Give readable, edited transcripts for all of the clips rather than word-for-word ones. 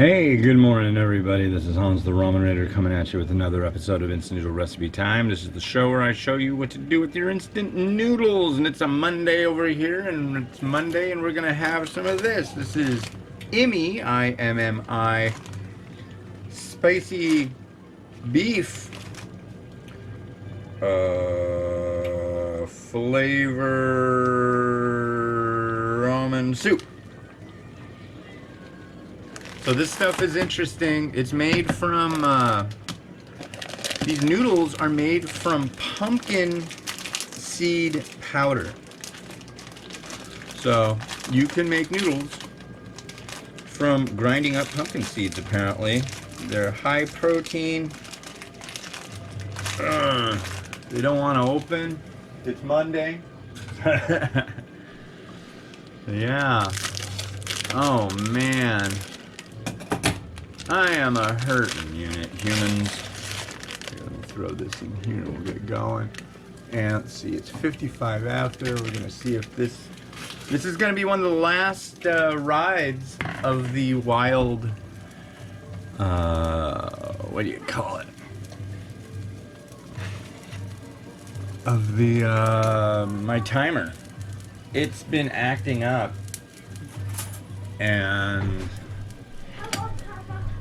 Hey, good morning, everybody. This is Hans the Ramen Raider coming at you with another episode of Instant Noodle Recipe Time. This is the show where I show you what to do with your instant noodles. And it's a Monday over here, and it's Monday, and we're going to have some of this. This is immi, I-M-M-I, spicy beef flavor ramen soup. So this stuff is interesting. It's made from, these noodles are made from pumpkin seed powder. So you can make noodles from grinding up pumpkin seeds, apparently. They're high protein. They don't want to open. It's Monday. Yeah. Oh, man. I am a hurting unit, humans. Here, let me throw this in here, we'll get going. And let's see, it's 55 after. We're gonna see if this is gonna be one of the last rides of the wild, what do you call it? Of the, my timer. It's been acting up. And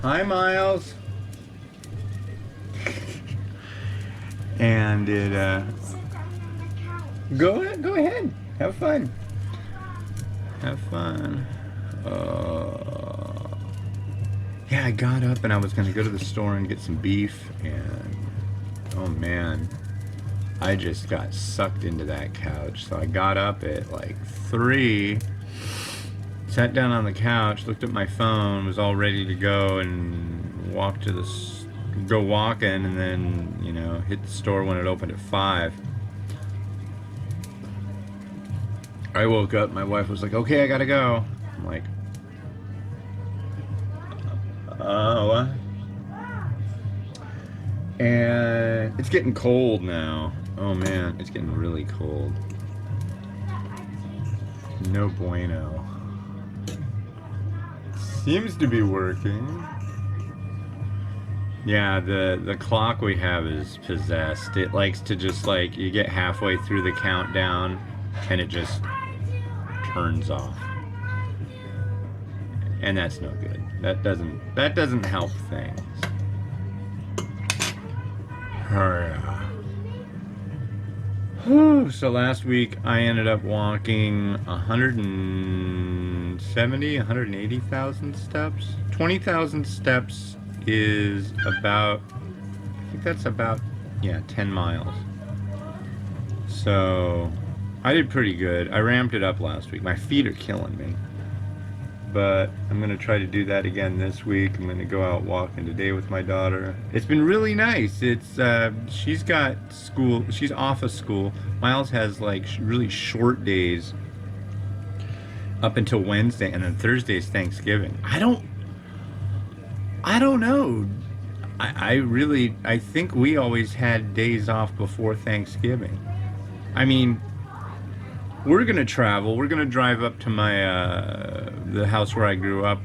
hi, Miles. And it, go ahead, have fun. Have fun. Yeah, I got up and I was gonna go to the store and get some beef, and oh man, I just got sucked into that couch. So I got up at like 3. Sat down on the couch, looked at my phone, was all ready to go and go walking, and then, you know, hit the store when it opened at 5. I woke up, my wife was like, okay, I gotta go. I'm like, what? And it's getting cold now. Oh man, it's getting really cold. No bueno. Seems to be working. Yeah, the clock we have is possessed. It likes to just, like, you get halfway through the countdown and it just turns off. And that's no good. That doesn't help things. So last week I ended up walking 180,000 steps. 20,000 steps is about, I think that's about, yeah, 10 miles. So I did pretty good. I ramped it up last week. My feet are killing me. But I'm going to try to do that again this week. I'm going to go out walking today with my daughter. It's been really nice. It's she's got school. She's off of school. Miles has like really short days up until Wednesday, and then Thursday's Thanksgiving. I don't know. I think we always had days off before Thanksgiving. I mean, we're gonna travel. We're gonna drive up to my the house where I grew up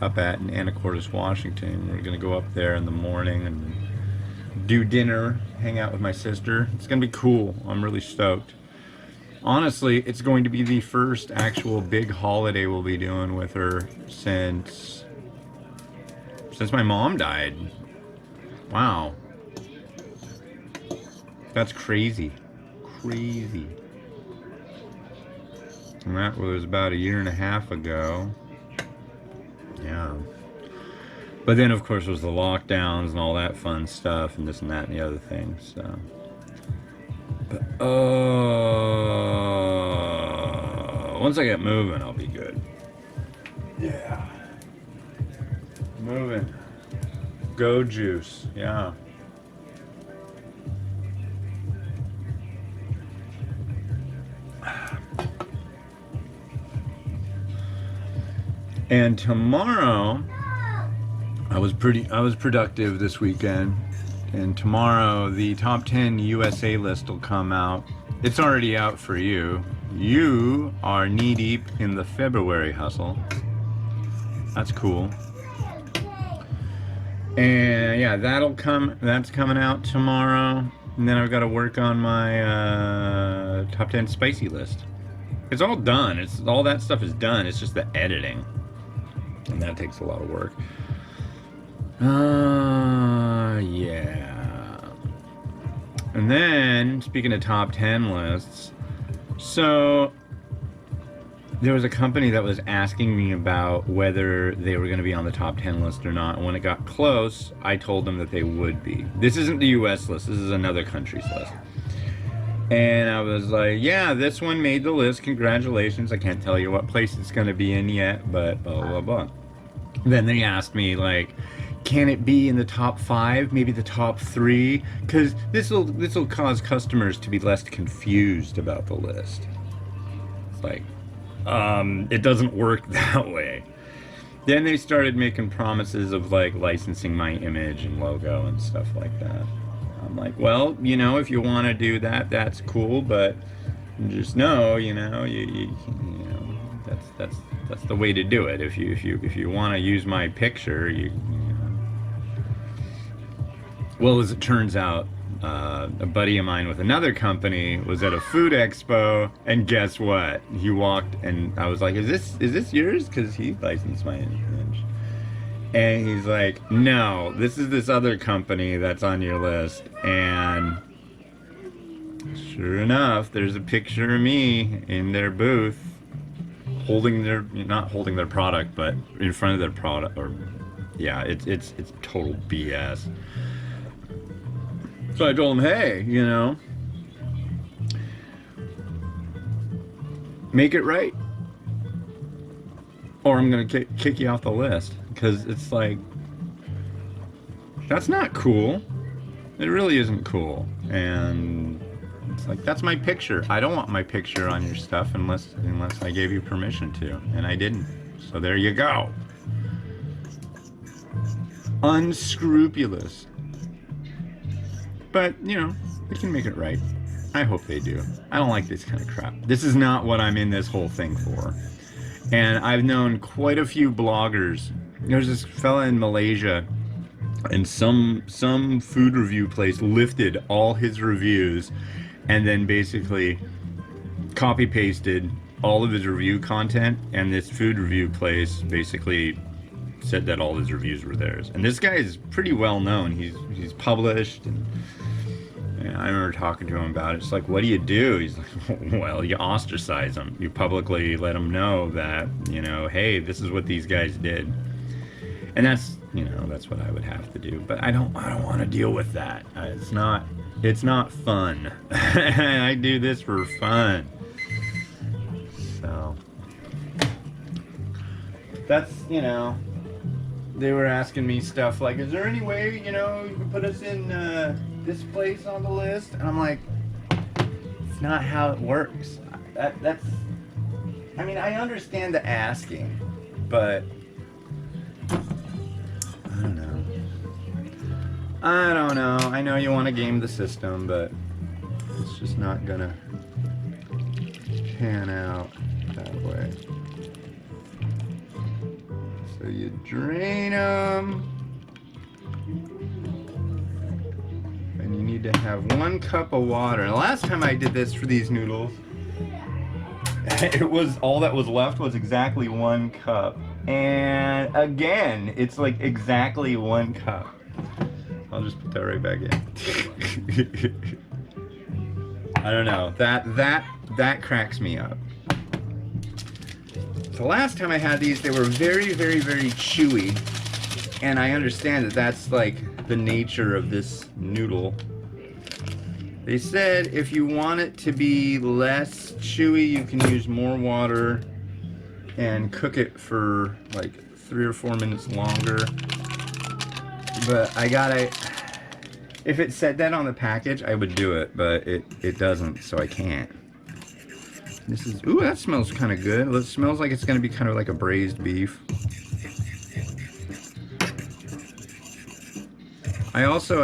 at in Anacortes, Washington. We're gonna go up there in the morning and do dinner, hang out with my sister. It's gonna be cool. I'm really stoked. Honestly, it's going to be the first actual big holiday we'll be doing with her since my mom died. Wow, that's crazy. And that was about 1.5 years ago. Yeah. But then, of course, was the lockdowns and all that fun stuff, and this and that and the other things. So. But, once I get moving, I'll be good. Yeah. Moving. Go juice. Yeah. And tomorrow, I was productive this weekend, and tomorrow the top 10 USA list will come out. It's already out for you. You are knee deep in the February hustle. That's cool. And yeah, that's coming out tomorrow. And then I've got to work on my top 10 spicy list. It's all done. It's all that stuff is done. It's just the editing. And that takes a lot of work. Yeah. And then, speaking of top 10 lists, so there was a company that was asking me about whether they were going to be on the top 10 list or not. And when it got close, I told them that they would be. This isn't the US list, this is another country's list. And I was like, yeah, this one made the list. Congratulations. I can't tell you what place it's going to be in yet, but blah, blah, blah. Then they asked me, like, can it be in the top 5, maybe the top 3? Because this'll cause customers to be less confused about the list. It's like, it doesn't work that way. Then they started making promises of like licensing my image and logo and stuff like that. I'm like, well, you know, if you want to do that, that's cool, but just know, you know, you know, that's the way to do it. If you want to use my picture, you know. Well, as it turns out, a buddy of mine with another company was at a food expo, and guess what? He walked, and I was like, "Is this yours?" Because he licensed my image, and he's like, "No, this is this other company that's on your list." And sure enough, there's a picture of me in their booth, holding their not holding their product, but in front of their product. Or yeah, it's total BS. So I told him, hey, you know, make it right, or I'm gonna kick you off the list. Because it's like, that's not cool. It really isn't cool. And it's like, that's my picture. I don't want my picture on your stuff unless I gave you permission to, and I didn't. So there you go. Unscrupulous. But, you know, they can make it right. I hope they do. I don't like this kind of crap. This is not what I'm in this whole thing for. And I've known quite a few bloggers. There's this fella in Malaysia, and some food review place lifted all his reviews and then basically copy pasted all of his review content, and this food review place basically said that all his reviews were theirs. And this guy is pretty well known. He's published, and I remember talking to him about it. It's like, what do you do? He's like, well, you ostracize them. You publicly let them know that, you know, hey, this is what these guys did. And that's, you know, that's what I would have to do. But I don't want to deal with that. It's not fun. I do this for fun. So that's, you know, they were asking me stuff like, is there any way, you know, you can put us in this place on the list? And I'm like, it's not how it works. That's, I mean, I understand the asking, but I don't know. I know you want to game the system, but it's just not gonna pan out that way. So you drain them, and you need to have 1 cup of water. And the last time I did this for these noodles, it was all that was left was exactly 1 cup. And again, it's like exactly 1 cup. I'll just put that right back in. I don't know. That cracks me up. The last time I had these, they were very, very, very chewy. And I understand that that's like the nature of this noodle. They said if you want it to be less chewy, you can use more water and cook it for like 3 or 4 minutes longer. But if it said that on the package, I would do it, but it doesn't, so I can't. This is, ooh, that smells kind of good. It smells like it's gonna be kind of like a braised beef. I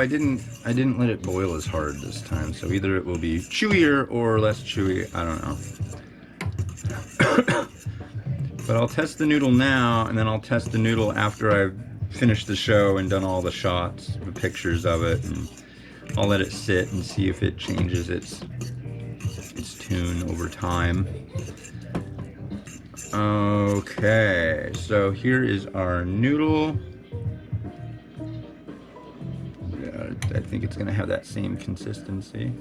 didn't let it boil as hard this time, so either it will be chewier or less chewy, I don't know. But I'll test the noodle now, and then I'll test the noodle after I've finished the show and done all the shots, the pictures of it, and I'll let it sit and see if it changes its tune over time. Okay, so here is our noodle. I think it's gonna have that same consistency.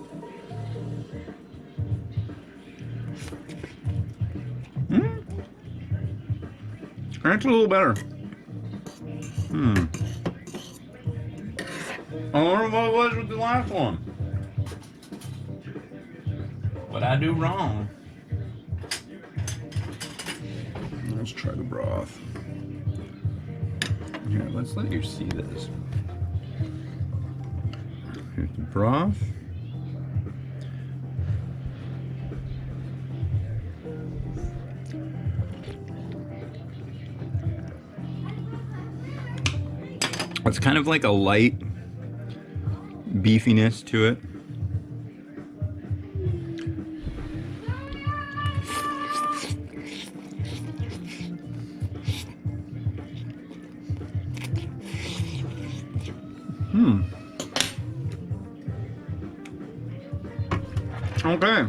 That's a little better. I wonder what it was with the last one. What I do wrong? Let's try the broth. Here, let's let you see this. Here's the broth. It's kind of like a light beefiness to it. Okay.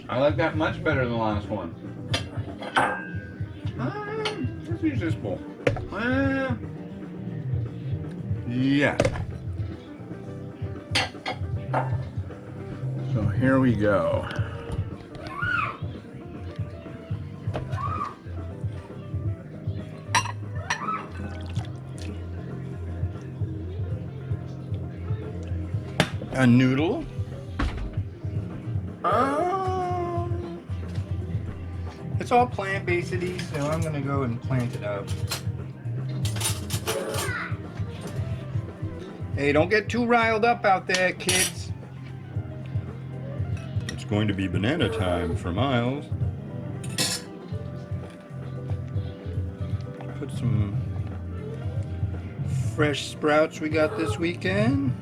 I like that much better than the last one. Let's use this bowl. Yes. So here we go. A noodle. It's all plant-based-y, so I'm gonna go and plant it up. Hey, don't get too riled up out there, kids. It's going to be banana time for Miles. Put some fresh sprouts we got this weekend.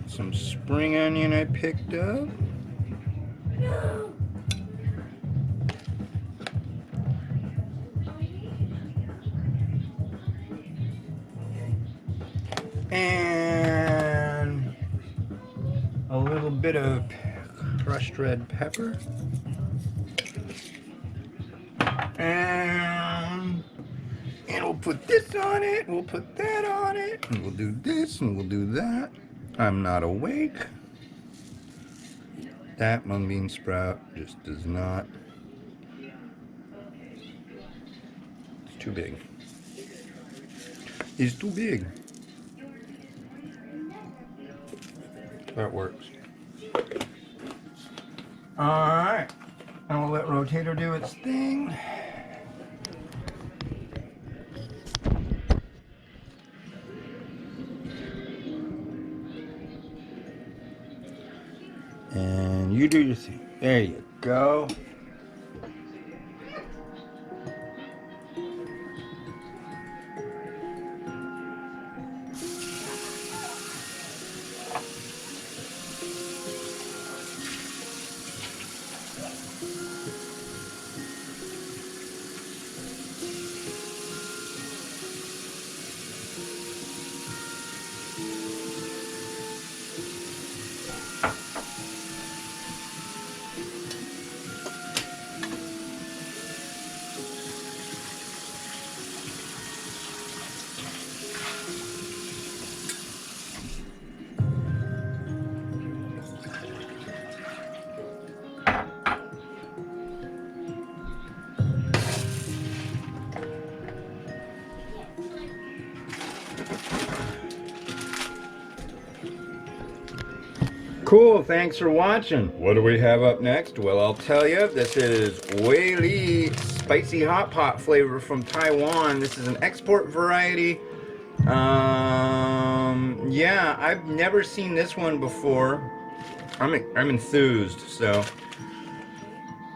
Some spring onion I picked up. And a little bit of crushed red pepper. And we'll put this on it, we'll put that on it, and we'll do this and we'll do that. I'm not awake. That mung bean sprout just does not. It's too big. It's too big. That works. Alright. And we'll let Rotator do its thing. And you do your thing. There you go. Cool, thanks for watching. What do we have up next? Well, I'll tell you, this is Wei Li Spicy Hot Pot flavor from Taiwan. This is an export variety. Yeah, I've never seen this one before. I'm enthused, so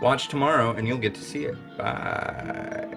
watch tomorrow and you'll get to see it. Bye.